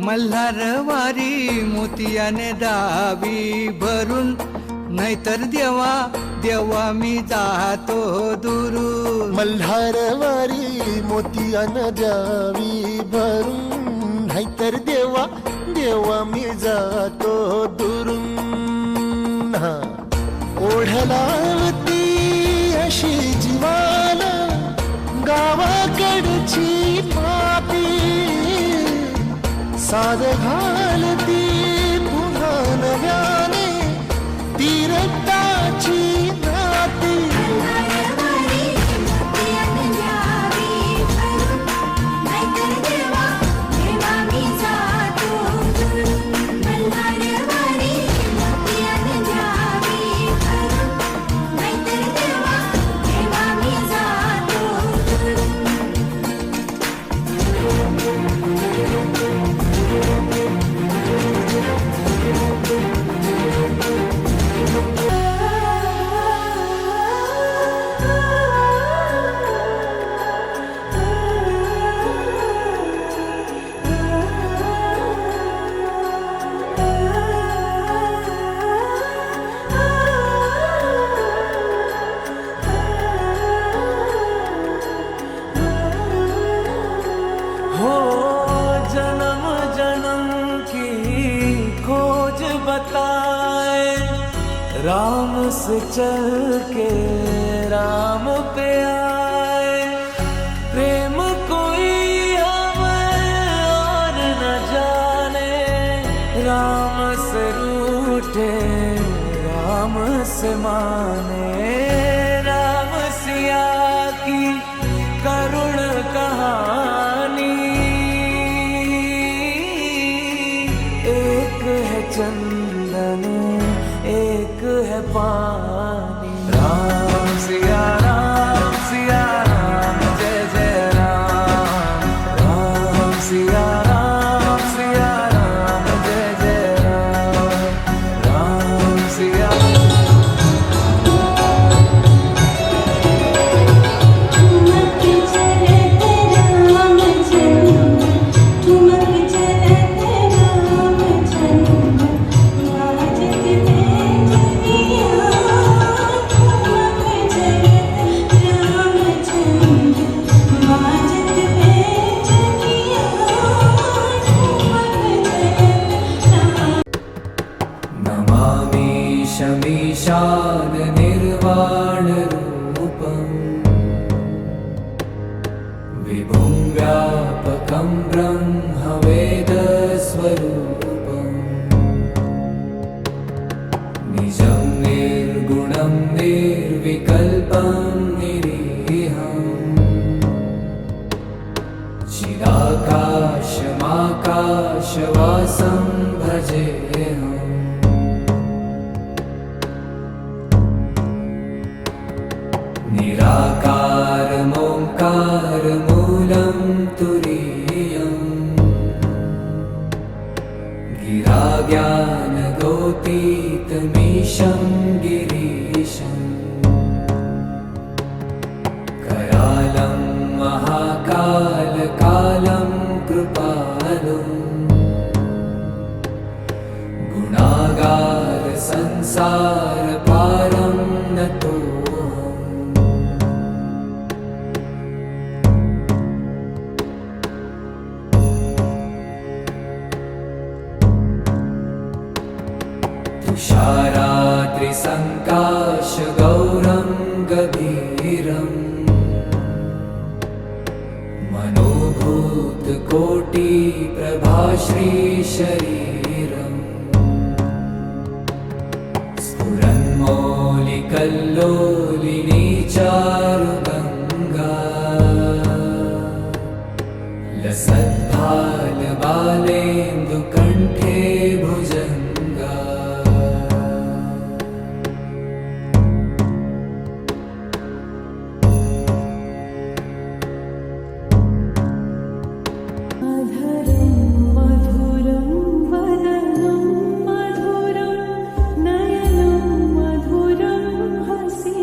मल्हारवारी मोतियाने दावी भरून, नाहीतर देवा देवा मी जातो दुरून. मल्हारवारी मोतियाने द्यावी भरून, नाहीतर देवा देवा मी जातो दुरून. ओढलावती अशी जीवाला गावाकडची माती, साद घालती पुन्हा नव्याने ती रक्ताची नाती. हो जन्म जन्म की खोज बताए, राम से चल के राम पे आए. प्रेम कोई हमें और न जाने, राम से रूठे राम से माने. राम सिया की करुण कहानी, एक है चंदन एक है पानी. राम सिया राम, जय जय राम. राम सिया राम, जय जय राम. राम सिया शमीशान निर्वाण रूपम्, विभुं व्यापकं ब्रह्म वेद स्वरूपम्. निजं निर्गुणं निर्विकल्पं निरीहम्, चिदाकाशमाकाशवासं भजेऽहम्. निराकारमोङ्कारमूलं तुरीयम्, गिराज्ञानगोतीतमीशं गिरीशम्. करालं महाकालकालं कृपालुम्, गुणागार संसार पारं नतो. तुषाराद्रिसङ्काशगौरं गभीरम्, मनोभूतकोटिप्रभाश्रीशरीरम्. स्फुरन्मौलिकल्लोलिनी चारुगङ्गा, लसद्भालबालेन्दुकण्ठे भुजङ्गा. मधुरं नयनं मधुरं हसि.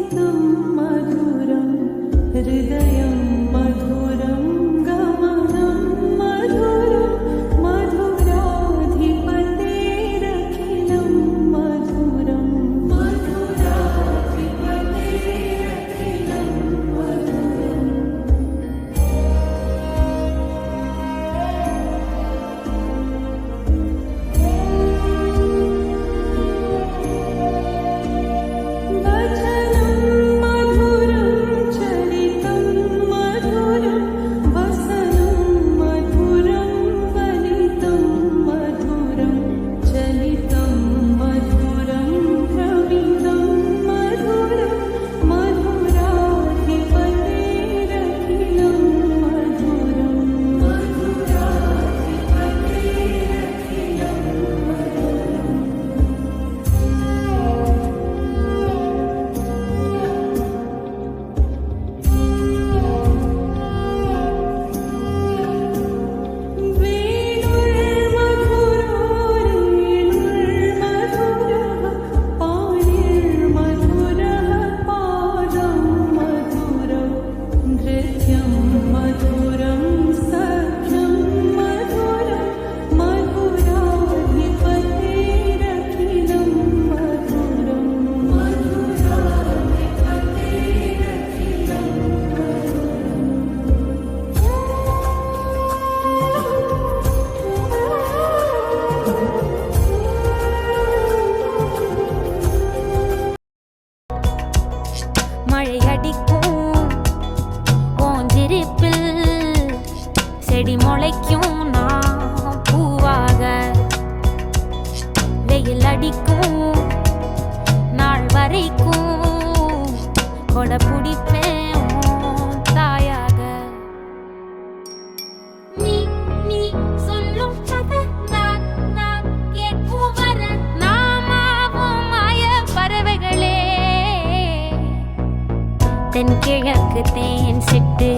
தேன் சிட்டு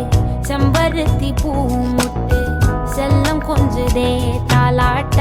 செம்பருத்தி பூ முட்டு செல்லம் கொஞ்சுதே தாலாட்ட